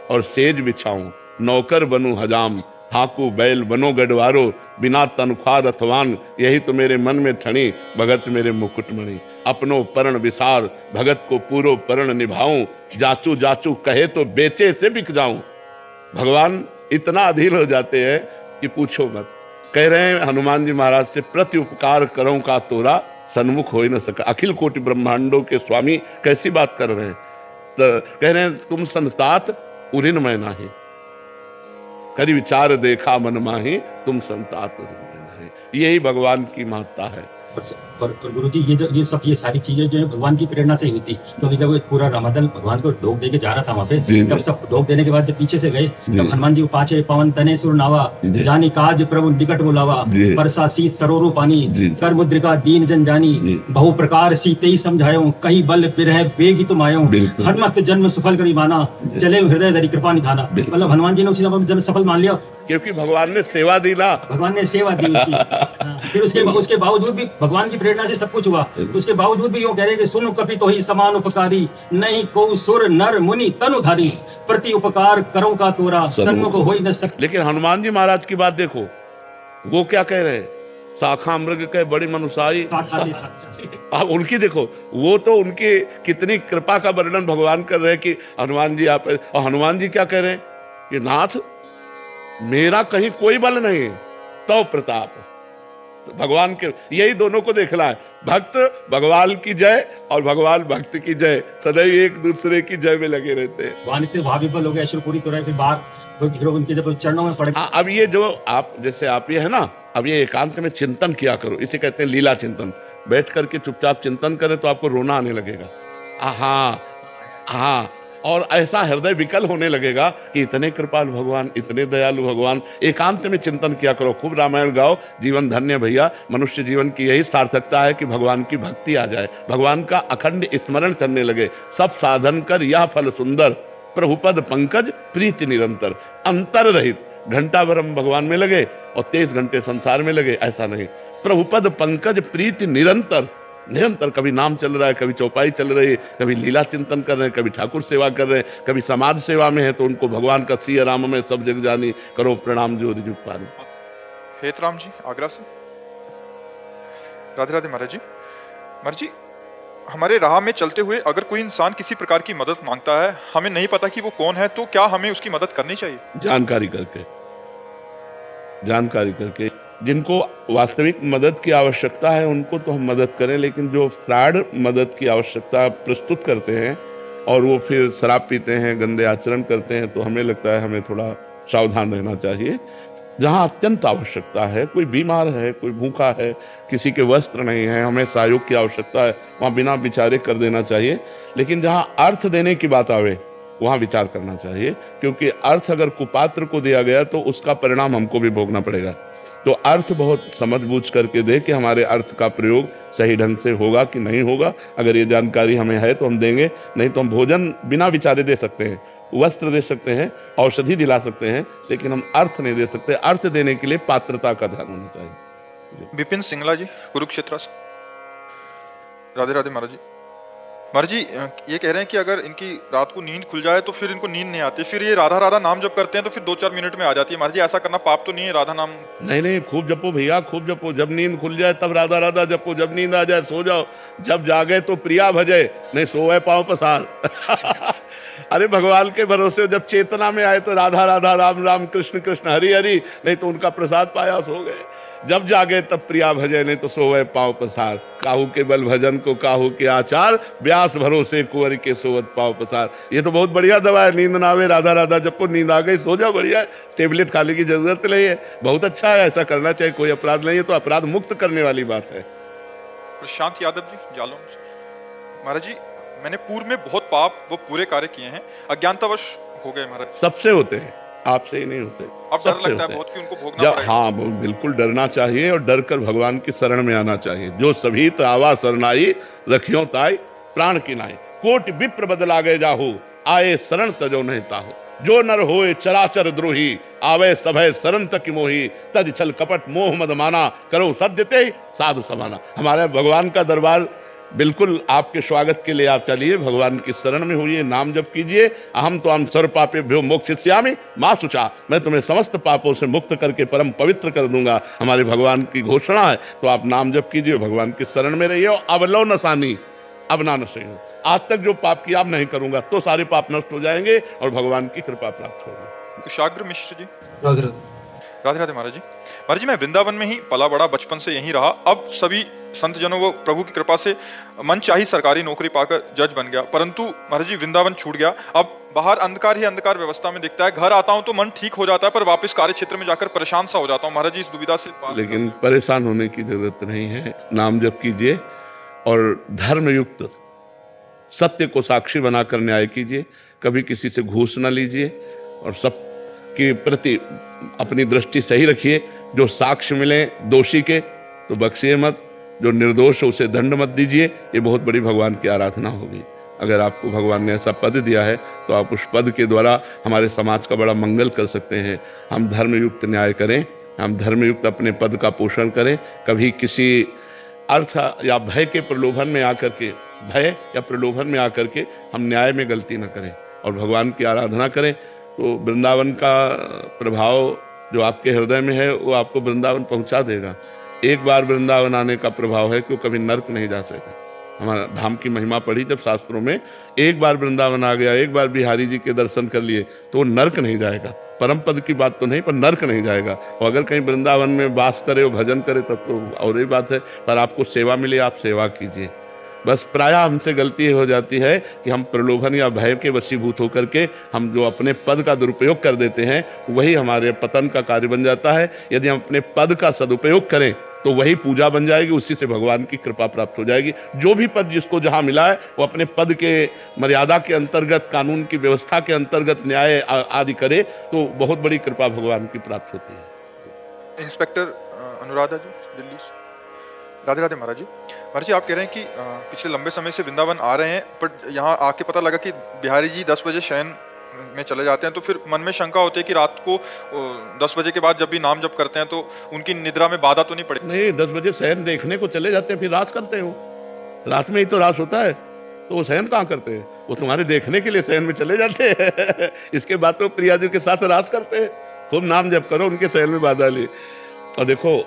और सेज बिछाऊं, नौकर बनूं हजाम, हाकू बैल बनो गढ़वारो, बिना तनख्वाह रथवान, यही तो मेरे मन में ठनी, भगत मेरे मुकुट मणि। अपनो परण विसार, भगत को पूरो परण निभाऊं, जाचू जाचू कहे तो बेचे से बिक जाऊं। भगवान इतना अधीन हो जाते हैं कि पूछो मत। कह रहे हैं हनुमान जी महाराज से, प्रति उपकार करो का तोरा, सन्मुख हो ही न सका। अखिल कोटि ब्रह्मांडों के स्वामी कैसी बात कर रहे हैं। तो कह रहे हैं तुम संतात उरिन मैं नाही, करी विचार देखा मन माही, तुम संतात उरिन मैं नाही। यही भगवान की महत्ता है। पर गुरु जी, ये सारी चीजें जो है भगवान की प्रेरणा से हुई थी। क्योंकि जब पूरा रामादल भगवान को ढोक दे के जा रहा था वहाँ पे, तब सब ढोक देने के बाद जब पीछे से गए, तब हनुमान जी को पाछे पवन तने सुर नावा, जानी काज प्रभु निकट बुलावा, परसा शीस सरोरो पानी, कर मुद्रिका दीन जन जानी, बहु प्रकार सीते ही समझायो, कही बल बिरह बेगी तुम आयो, हनुमत जन्म सफल करी माना, चले हृदय धरी कृपा निधाना। मतलब हनुमान जी ने उसी जन्म सफल मान लिया, क्योंकि भगवान ने सेवा दी ना, भगवान ने सेवा दी उसकी। फिर उसके बावजूद भी भगवान की प्रेरणा से सब कुछ हुआ। उसके बावजूद भी यो कह रहे कि सुन कपि तो ही समान उपकारी, नहीं को सुर नर मुनि तनुधारी, प्रति उपकार करो का तोरा, सन्मुख हो ही न सकता। लेकिन हनुमान जी महाराज की बात देखो, वो क्या कह रहे हैं, शाखा मृग के बड़ी मनुषाई। आप उनकी देखो, वो तो उनकी कितनी कृपा का वर्णन भगवान कर रहे हैं कि हनुमान जी आप, और हनुमान जी क्या कह रहे हैं कि नाथ मेरा कहीं कोई बल नहीं, तो प्रताप। तो भगवान के यही दोनों को देखना है, भक्त भगवान की जय और भगवान भक्त की जय, सदैव एक दूसरे की जय में लगे रहते हैं। भगवान इतने भाविबल हो गए, पूरी तरह फिर बाहर उनके जब चरणों में पड़ गए। अब ये जो आप जैसे आप ये है ना, अब ये एकांत में चिंतन किया करो, इसे कहते हैं लीला चिंतन। बैठ करके चुपचाप चिंतन करें तो आपको रोना आने लगेगा। हाँ, और ऐसा हृदय विकल होने लगेगा कि इतने कृपाल भगवान, इतने दयालु भगवान। एकांत में चिंतन किया करो, खूब रामायण गाओ, जीवन धन्य भैया। मनुष्य जीवन की यही सार्थकता है कि भगवान की भक्ति आ जाए, भगवान का अखंड स्मरण करने लगे। सब साधन कर यह फल सुंदर, प्रभुपद पंकज प्रीति निरंतर। अंतर रहित घंटा भर हम भगवान में लगे और 23 घंटे संसार में लगे, ऐसा नहीं। प्रभुपद पंकज प्रीति निरंतर, निरंतर कभी नाम चल रहा है, कभी चौपाई चल रही है, कभी लीला चिंतन कर रहे हैं, कभी ठाकुर सेवा कर रहे हैं, कभी समाज सेवा में है तो उनको भगवान का सिया राम में सब जग जानी, करो प्रणाम जो रिजु पानी। हेतराम जी आगरा से। राधे राधे महाराज जी। महाराज जी, हमारे राह में चलते हुए अगर कोई इंसान किसी प्रकार की मदद मांगता है, हमें नहीं पता कि वो कौन है, तो क्या हमें उसकी मदद करनी चाहिए? जानकारी करके, जानकारी करके। जिनको वास्तविक मदद की आवश्यकता है उनको तो हम मदद करें, लेकिन जो फ्रॉड मदद की आवश्यकता प्रस्तुत करते हैं और वो फिर शराब पीते हैं, गंदे आचरण करते हैं, तो हमें लगता है हमें थोड़ा सावधान रहना चाहिए। जहाँ अत्यंत आवश्यकता है, कोई बीमार है, कोई भूखा है, किसी के वस्त्र नहीं है, हमें सहयोग की आवश्यकता है, वहाँ बिना विचारे कर देना चाहिए। लेकिन जहाँ अर्थ देने की बात आवे वहाँ विचार करना चाहिए, क्योंकि अर्थ अगर कुपात्र को दिया गया तो उसका परिणाम हमको भी भोगना पड़ेगा। तो अर्थ बहुत समझ बूझ करके दे कि हमारे अर्थ का प्रयोग सही ढंग से होगा कि नहीं होगा। अगर ये जानकारी हमें है तो हम देंगे, नहीं तो हम भोजन बिना विचारे दे सकते हैं, वस्त्र दे सकते हैं, औषधि दिला सकते हैं, लेकिन हम अर्थ नहीं दे सकते। अर्थ देने के लिए पात्रता का ध्यान होना चाहिए। विपिन सिंगला जी, कुरुक्षेत्र से। राधे राधे महाराज जी। महाराज जी ये कह रहे हैं कि अगर इनकी रात को नींद खुल जाए तो फिर इनको नींद नहीं आती, फिर ये राधा राधा नाम जप करते हैं तो फिर 2-4 मिनट में आ जाती है। महाराज जी ऐसा करना पाप तो नहीं है? राधा नाम नहीं, खूब जपो भैया, खूब जपो। जब नींद खुल जाए तब राधा राधा जपो, जब नींद आ जाए सो जाओ, जब जागे तो प्रिया भजे, नहीं सोए पाँव पसार। अरे भगवान के भरोसे जब चेतना में आए तो राधा राधा, राम राम, कृष्ण कृष्ण, हरि हरि, नहीं तो उनका प्रसाद पाया सो गए। जब जागे तब प्रिया भजे, नहीं तो सोवे पाँव पसार। काहू के बल भजन को काहू के आचार, व्यास भरोसे कुंवर के सोवत पाँव पसार। ये तो बहुत बढ़िया दवा है। नींद ना आवे राधा राधा जपो, नींद आ गई सो जाओ, बढ़िया है। टेबलेट खाने की जरूरत नहीं है, बहुत अच्छा है, ऐसा करना चाहिए। कोई अपराध नहीं है, तो अपराध मुक्त करने वाली बात है। प्रशांत यादव जी, जालौन से। महाराज जी मैंने पूर्व में बहुत पाप वो पूरे कार्य किए हैं, अज्ञानतावश हो गए महाराज। सबसे होते हैं, आपसे ही नहीं होते। अब डर लगता है बहुत कि उनको भोगना पड़ेगा। हाँ, बिल्कुल डरना चाहिए और डर कर भगवान की शरण में आना चाहिए। जो सभी आवा शरणाई, रखियो ताई प्राण की नाई। कोटि विप्र बदला गए जाहु, आए शरण तजो नहीं ताहु। जो नर होए चराचर द्रोही, आवे सभय शरण तक मोही। तज छल कपट मोह मद माना, करो सद्यते साधु समाना। हमारे भगवान का दरबार बिल्कुल आपके स्वागत के लिए। आप चलिए, भगवान की शरण में होइए, नाम जप कीजिए। अहम तो हम सर्व पापेभ्यो मोक्षयिष्यामि मा शुचा। मैं तुम्हें समस्त पापों से मुक्त करके परम पवित्र कर दूंगा, हमारे भगवान की घोषणा है। तो आप नाम जप कीजिए, भगवान की शरण में रहिए। अब लो नसानी, अब ना नशे हो। आज तक जो पाप किया अब नहीं करूंगा, तो सारे पाप नष्ट हो जाएंगे और भगवान की कृपा प्राप्त होगी। कुशाग्र मिश्र जी। राधे राधे राधे महाराज जी। महाराज जी मैं वृंदावन में ही पला बड़ा, बचपन से यहीं रहा। अब सभी संत जनों को प्रभु की कृपा से मनचाही सरकारी नौकरी पाकर जज बन गया, परंतु महाराज जी वृंदावन छूट गया। अब बाहर अंधकार ही अंधकार व्यवस्था में दिखता है। घर आता हूँ तो मन ठीक हो जाता है, पर वापस कार्य क्षेत्र में जाकर परेशान सा हो जाता हूँ। महाराज जी इस दुविधा से लेकिन परेशान होने की जरूरत नहीं है। नाम जप कीजिए और धर्मयुक्त सत्य को साक्षी बनाकर न्याय कीजिए। कभी किसी से घूस न लीजिए और सब के प्रति अपनी दृष्टि सही रखिए। जो साक्ष्य मिले दोषी के तो बख्शिए मत, जो निर्दोष हो उसे दंड मत दीजिए। ये बहुत बड़ी भगवान की आराधना होगी। अगर आपको भगवान ने ऐसा पद दिया है तो आप उस पद के द्वारा हमारे समाज का बड़ा मंगल कर सकते हैं। हम धर्मयुक्त न्याय करें, हम धर्मयुक्त अपने पद का पोषण करें। कभी किसी अर्थ या भय के प्रलोभन में आकर के, भय या प्रलोभन में आकर के हम न्याय में गलती न करें और भगवान की आराधना करें। तो वृंदावन का प्रभाव जो आपके हृदय में है वो आपको वृंदावन पहुंचा देगा। एक बार वृंदावन आने का प्रभाव है कि वो कभी नर्क नहीं जा सका। हमारा धाम की महिमा पढ़ी जब शास्त्रों में, एक बार वृंदावन आ गया, एक बार बिहारी जी के दर्शन कर लिए तो वो नर्क नहीं जाएगा। परम पद की बात तो नहीं, पर नर्क नहीं जाएगा। और अगर कहीं वृंदावन में वास करे और भजन करे तब तो और ही बात है। पर आपको सेवा मिले, आप सेवा कीजिए। बस प्रायः हमसे गलती हो जाती है कि हम प्रलोभन या भय के वशीभूत होकर के हम जो अपने पद का दुरुपयोग कर देते हैं वही हमारे पतन का कार्य बन जाता है। यदि हम अपने पद का सदुपयोग करें तो वही पूजा बन जाएगी, उसी से भगवान की कृपा प्राप्त हो जाएगी। जो भी पद जिसको जहाँ मिला है वो अपने पद के मर्यादा के अंतर्गत, कानून की व्यवस्था के अंतर्गत न्याय आदि करे तो बहुत बड़ी कृपा भगवान की प्राप्त होती है। इंस्पेक्टर अनुराधा जी, दिल्ली से। राधे राधे महाराज जी। महाराज जी आप कह रहे हैं कि पिछले लंबे समय से वृंदावन आ रहे हैं, पर यहाँ आके पता लगा कि बिहारी जी 10 बजे शयन में चले जाते हैं, तो फिर मन में शंका होती है कि रात को 10 बजे के बाद जब भी नाम जप करते हैं तो उनकी निद्रा में बाधा तो नहीं पड़े? नहीं, 10 बजे शयन देखने को चले जाते हैं, फिर रास करते हैं। वो रात में ही तो रास होता है, तो वो शयन कहाँ करते हैं? वो तुम्हारे देखने के लिए शयन में चले जाते हैं। इसके बाद तो प्रिया जी के साथ रास करते हैं। खूब नाम जप करो, उनके शयन में बाधा ली। और देखो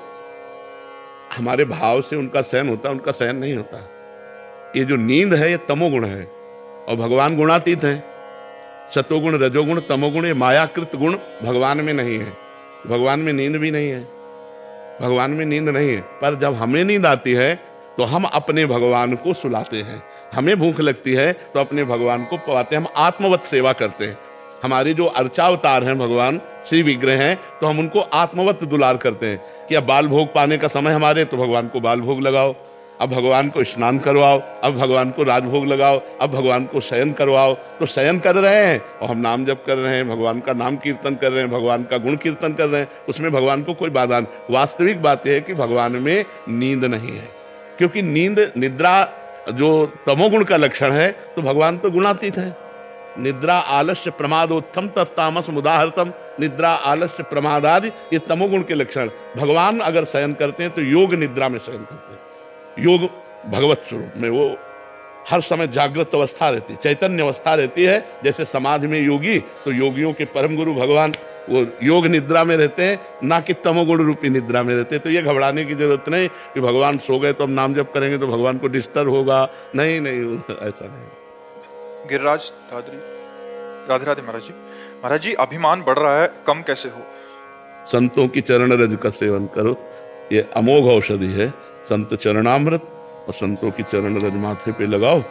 हमारे भाव से उनका शयन होता है, उनका शयन नहीं होता। ये जो नींद है ये तमोगुण है और भगवान गुणातीत है। सतोगुण, रजोगुण, तमोगुण ये मायाकृत गुण भगवान में नहीं है। भगवान में नींद भी नहीं है, भगवान में नींद नहीं है। पर जब हमें नींद आती है तो हम अपने भगवान को सुलाते हैं, हमें भूख लगती है तो अपने भगवान को पवाते हैं, हम आत्मवत सेवा करते हैं। हमारी जो अर्चावतार हैं भगवान श्री विग्रह हैं, तो हम उनको आत्मवत दुलार करते हैं कि अब बाल भोग पाने का समय हमारे, तो भगवान को बाल भोग लगाओ, अब भगवान को स्नान करवाओ, अब भगवान को राजभोग लगाओ, अब भगवान को शयन करवाओ। तो शयन कर रहे हैं और हम नाम जप कर रहे हैं, भगवान का नाम कीर्तन कर रहे हैं, भगवान का गुण कीर्तन कर रहे हैं, उसमें भगवान को कोई बाधा नहीं। वास्तविक बात यह है कि भगवान में नींद नहीं है, क्योंकि नींद निद्रा जो तमोगुण का लक्षण है, तो भगवान तो गुणातीत है। निद्रा आलस्य प्रमादोत्थम तत्तामस मुदाहरतम, निद्रा आलस्य प्रमादादि ये तमोगुण के लक्षण। भगवान अगर शयन करते हैं तो योग निद्रा में शयन करते हैं, योग भगवत स्वरूप में वो हर समय जागृत अवस्था रहती है, चैतन्य अवस्था रहती है। जैसे समाधि में योगी, तो योगियों के परम गुरु भगवान वो योग निद्रा में रहते हैं, ना कि तमोगुण रूपी निद्रा में रहते हैं। तो ये घबराने की जरूरत नहीं कि भगवान सो गए तो हम नाम जप करेंगे तो भगवान को डिस्टर्ब होगा, नहीं नहीं, ऐसा नहीं। गिरिराज दादरी, राधे राधे महाराज जी। महाराज जी, अभिमान बढ़ रहा है, कम कैसे हो? संतों की चरण रज का सेवन करो, ये अमोघ औषधि है। संत चरणामृत और संतों की चरण रज माथे पे लगाओ,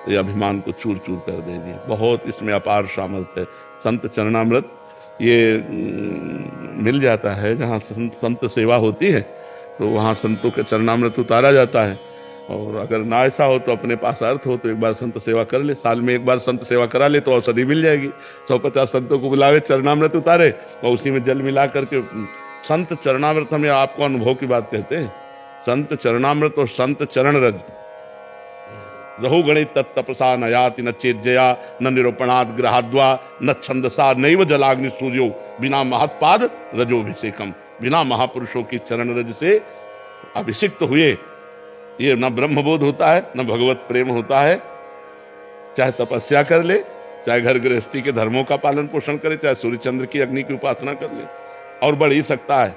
ये अभिमान को चूर चूर कर देगी। बहुत इसमें अपार सामर्थ्य है। संत चरणामृत ये मिल जाता है जहाँ संत सेवा होती है, तो वहाँ संतों के चरणामृत उतारा जाता है। और अगर ना ऐसा हो तो अपने पास अर्थ हो तो एक बार संत सेवा कर ले, साल में एक बार संत सेवा करा ले तो औषधि मिल जाएगी। 150 संतों को बुलावे, चरणामृत उतारे और उसी में जल मिला करके संत चरणामृत, हमें आपको अनुभव की बात कहते हैं। संत चरणामृत और संत चरण रज रहु गणित तत्तपसा न याति न चेज्जया न निरूपणाद ग्रहाद्वा न छंदसा नैव जलाग्नि सूर्यो बिना महत्पाद रजोभिषेकम। बिना महापुरुषों की चरण रज से अभिषिक्त हुए ये न ब्रह्मबोध होता है, न भगवत प्रेम होता है। चाहे तपस्या कर ले, चाहे घर गृहस्थी के धर्मों का पालन पोषण करे, चाहे सूर्य चंद्र की अग्नि की उपासना कर ले, और बढ़ ही सकता है।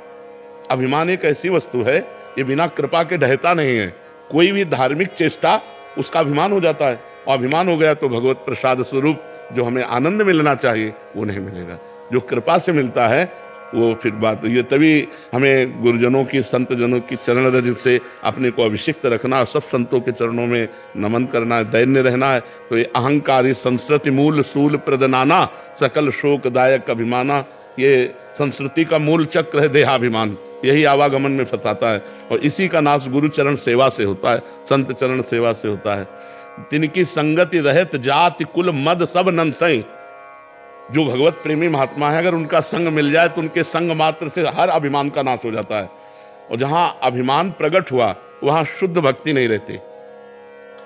अभिमान एक ऐसी वस्तु है, ये बिना कृपा के ढहता नहीं है। कोई भी धार्मिक चेष्टा उसका अभिमान हो जाता है, और अभिमान हो गया तो भगवत प्रसाद स्वरूप जो हमें आनंद मिलना चाहिए वो नहीं मिलेगा। जो कृपा से मिलता है वो फिर बात ये, तभी हमें गुरुजनों की, संत जनों की चरण रज से अपने को अभिषिक्त रखना, सब संतों के चरणों में नमन करना है, दैन्य रहना है। तो ये अहंकारी संस्कृति मूल सूल प्रदनाना सकल शोकदायक अभिमाना, ये संस्कृति का मूल चक्र है देहाभिमान, यही आवागमन में फंसाता है। और इसी का नाश गुरु चरण सेवा से होता है, संत चरण सेवा से होता है। तिनकी संगति रहत जाति कुल मद सब नंसई। जो भगवत प्रेमी महात्मा है, अगर उनका संग मिल जाए तो उनके संग मात्र से हर अभिमान का नाश हो जाता है। और जहां अभिमान प्रकट हुआ वहां शुद्ध भक्ति नहीं रहती।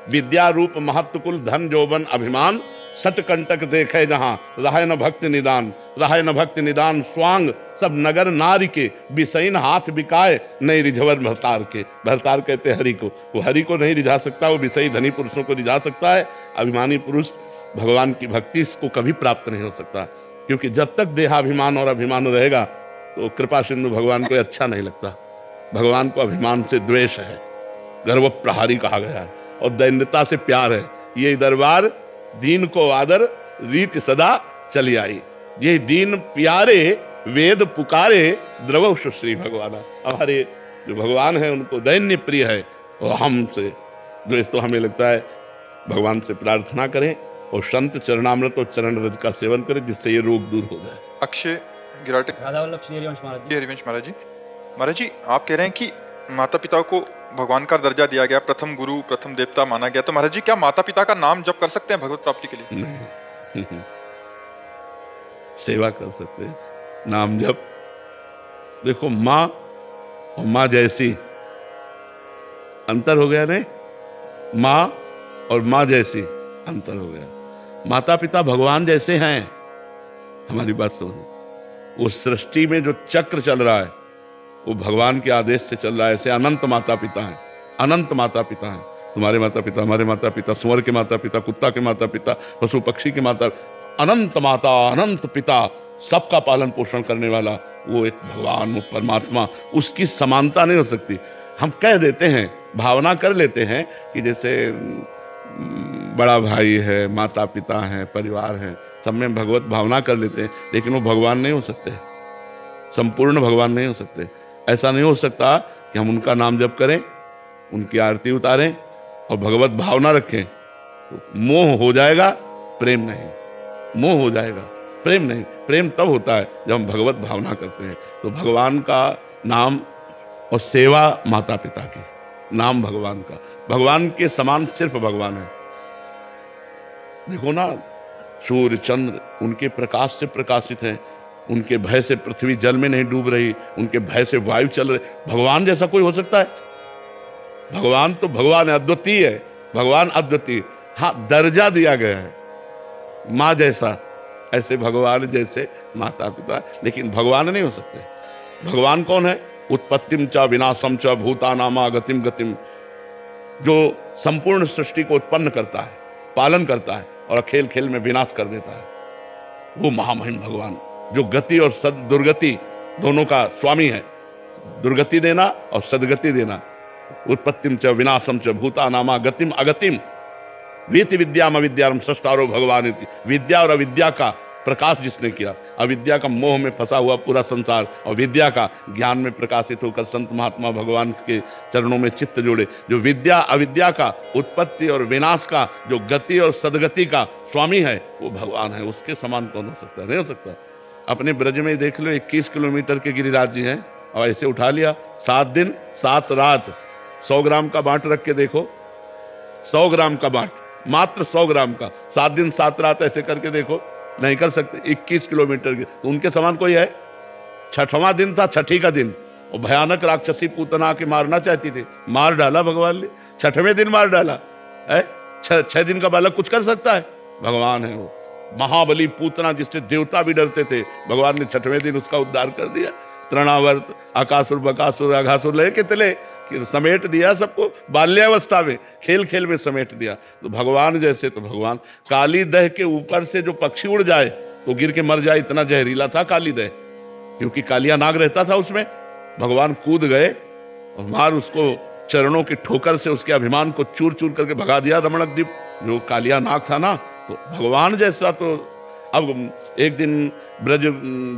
विद्या रूप महत्व कुल धन जौबन अभिमान सटकंटक देखे जहां रहे न भक्ति निदान, रहे न भक्ति निदान स्वांग सब नगर नारी के बिसैन हाथ बिकाए नहीं रिझवर भरतार के। भरतार कहते हैं हरि को, वो हरि को नहीं रिझा सकता, वो विषयी धनी पुरुषों को रिझा सकता है। अभिमानी पुरुष भगवान की भक्ति इसको कभी प्राप्त नहीं हो सकता, क्योंकि जब तक देहाभिमान और अभिमान रहेगा तो कृपा सिंधु भगवान को अच्छा नहीं लगता। भगवान को अभिमान से द्वेष है, गर्व प्रहारी कहा गया है, और दैन्यता से प्यार है। ये दरबार दीन को आदर रीत सदा चली आई, ये दीन प्यारे वेद पुकारे द्रव सुश्री भगवान। हमारे जो भगवान है उनको दैन्य प्रिय है, और हमसे द्वेष। तो हमें लगता है भगवान से प्रार्थना करें और संत चरणामृत और चरण रज का सेवन करें, जिससे ये रोग दूर हो जाए। अक्षय गिराटे, राधा वल्लभ श्री हरिवंश महाराज जी। हरिवंश महाराज जी। महाराज जी, आप कह रहे हैं कि माता पिता को भगवान का दर्जा दिया गया, प्रथम गुरु प्रथम देवता माना गया, तो महाराज जी क्या माता पिता का नाम जप कर सकते हैं भगवत प्राप्ति के लिए? नहीं सेवा कर सकते हैं, नाम जप। देखो माँ और माँ जैसी अंतर हो गया, नहीं? माँ और माँ जैसी अंतर हो गया। माता पिता भगवान जैसे हैं, हमारी बात सुनो। वो सृष्टि में जो चक्र चल रहा है वो भगवान के आदेश से चल रहा है। ऐसे अनंत माता पिता हैं, अनंत माता पिता हैं। तुम्हारे माता पिता, हमारे माता पिता, सुअर के माता पिता, कुत्ता के माता पिता, पशु पक्षी के माता, अनंत माता अनंत पिता, सबका पालन पोषण करने वाला वो एक भगवान, वो परमात्मा। उसकी समानता नहीं हो सकती। हम कह देते हैं, भावना कर लेते हैं कि जैसे बड़ा भाई है, माता पिता हैं, परिवार है, सब में भगवत भावना कर लेते हैं, लेकिन वो भगवान नहीं हो सकते। संपूर्ण भगवान नहीं हो सकते। ऐसा नहीं हो सकता कि हम उनका नाम जप करें, उनकी आरती उतारें और भगवत भावना रखें तो मोह हो जाएगा, प्रेम नहीं। मोह हो जाएगा, प्रेम नहीं। प्रेम तब होता है जब हम भगवत भावना करते हैं। तो भगवान का नाम और सेवा माता पिता की, नाम भगवान का, भगवान के समान सिर्फ भगवान है। देखो ना, सूर्य चंद्र उनके प्रकाश से प्रकाशित हैं, उनके भय से पृथ्वी जल में नहीं डूब रही, उनके भय से वायु चल रही। भगवान जैसा कोई हो सकता है? भगवान तो भगवान है, अद्वितीय है। भगवान अद्वितीय, हाँ दर्जा दिया गया है माँ जैसा, ऐसे भगवान जैसे माता पिता, लेकिन भगवान नहीं हो सकते। भगवान कौन है? उत्पत्तिम च विनाशम च भूतानामा गतिम गतिम, जो संपूर्ण सृष्टि को उत्पन्न करता है, पालन करता है और खेल खेल में विनाश कर देता है, वो महामहिम भगवान जो गति और सद दुर्गति दोनों का स्वामी है, दुर्गति देना और सदगति देना। उत्पत्तिम च विनाशम च भूतानामा गतिम अगतिम, वीति विद्याम अविद्याम सष्टारो भगवान इति। विद्या और अविद्या का प्रकाश जिसने किया, अविद्या का मोह में फंसा हुआ पूरा संसार और विद्या का ज्ञान में प्रकाशित होकर संत महात्मा भगवान के चरणों में चित्त जोड़े, जो विद्या अविद्या का, उत्पत्ति और विनाश का, जो गति और सदगति का स्वामी है, वो भगवान है। उसके समान कौन हो सकता है? नहीं हो सकता। अपने ब्रज में देख लो, 21 किलोमीटर के गिरिराज जी हैं और ऐसे उठा लिया, 7 दिन 7 रात 100 ग्राम का बांट रख के देखो, 100 ग्राम का बांट, मात्र 100 ग्राम का, 7 दिन 7 रात ऐसे करके देखो, नहीं कर सकते। 21 किलोमीटर के, तो उनके समान कोई है? 6वां दिन था, छठी का दिन, और भयानक राक्षसी पूतना के मारना चाहती थी, मार डाला भगवान ने। 6वें दिन मार डाला है। 6 दिन का बालक कुछ कर सकता है? भगवान है वो महाबली पूतना, जिससे देवता भी डरते थे, भगवान ने 6वें दिन उसका उद्धार कर दिया। तृणावर्त, आकासुर, बकासुर, अघासुर ले के चले कि समेट दिया सबको, बाल्यावस्था में खेल खेल में समेट दिया। तो भगवान जैसे, तो भगवान काली दह के ऊपर से जो पक्षी उड़ जाए तो गिर के मर जाए, इतना जहरीला था काली दह, क्योंकि कालिया नाग रहता था उसमें। भगवान कूद गए और मार उसको चरणों की ठोकर से उसके अभिमान को चूर चूर करके भगा दिया रमणक द्वीप, जो कालिया नाग था ना। तो भगवान जैसा तो, अब एक दिन ब्रज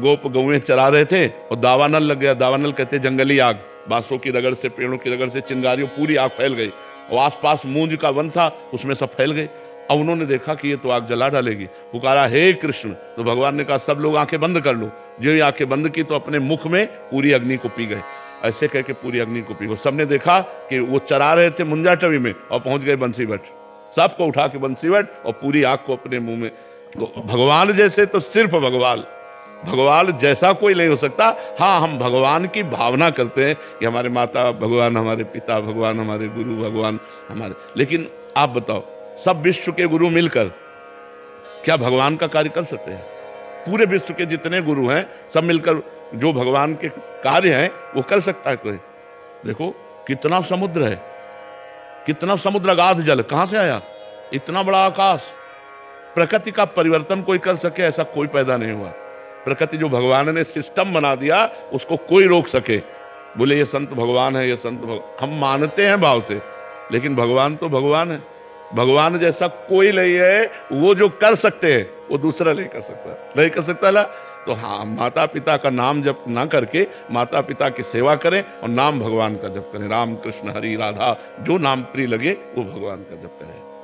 गोप गौएं चरा रहे थे और दावानल लग गया। दावानल कहते जंगली आग, बांसों की रगड़ से, पेड़ों की रगड़ से, चिंगारियों, पूरी आग फैल गई और आसपास मूंज का वन था, उसमें सब फैल गई। अब उन्होंने देखा कि ये तो आग जला डालेगी, पुकारा हे कृष्ण। तो भगवान ने कहा सब लोग आंखें बंद कर लो। जो ही आंखें बंद की तो अपने मुख में पूरी अग्नि को पी गए, ऐसे कह के पूरी अग्नि को पी गए। सबने देखा कि वो चरा रहे थे मुंजाटवी में और पहुंच गए बंसीवट, सबको उठा के बंसीवट और पूरी आग को अपने मुंह में। तो भगवान जैसे तो सिर्फ भगवान, भगवान जैसा कोई नहीं हो सकता। हाँ, हम भगवान की भावना करते हैं कि हमारे माता भगवान, हमारे पिता भगवान, हमारे गुरु भगवान हमारे। लेकिन आप बताओ, सब विश्व के गुरु मिलकर क्या भगवान का कार्य कर सकते हैं? पूरे विश्व के जितने गुरु हैं सब मिलकर जो भगवान के कार्य हैं वो कर सकता है कोई? देखो कितना समुद्र है, कितना समुद्र, अगाध जल कहां से आया, इतना बड़ा आकाश। प्रकृति का परिवर्तन कोई कर सके ऐसा कोई पैदा नहीं हुआ। प्रकृति जो भगवान ने सिस्टम बना दिया उसको कोई रोक सके? बोले ये संत भगवान है, ये संत भगवान, हम मानते हैं भाव से, लेकिन भगवान तो भगवान है। भगवान जैसा कोई नहीं है। वो जो कर सकते हैं वो दूसरा नहीं कर सकता, नहीं कर सकता ला। तो हाँ, माता पिता का नाम जप ना करके माता पिता की सेवा करें और नाम भगवान का जप करें। राम कृष्ण हरि राधा, जो नाम प्रिय लगे वो भगवान का जप करें।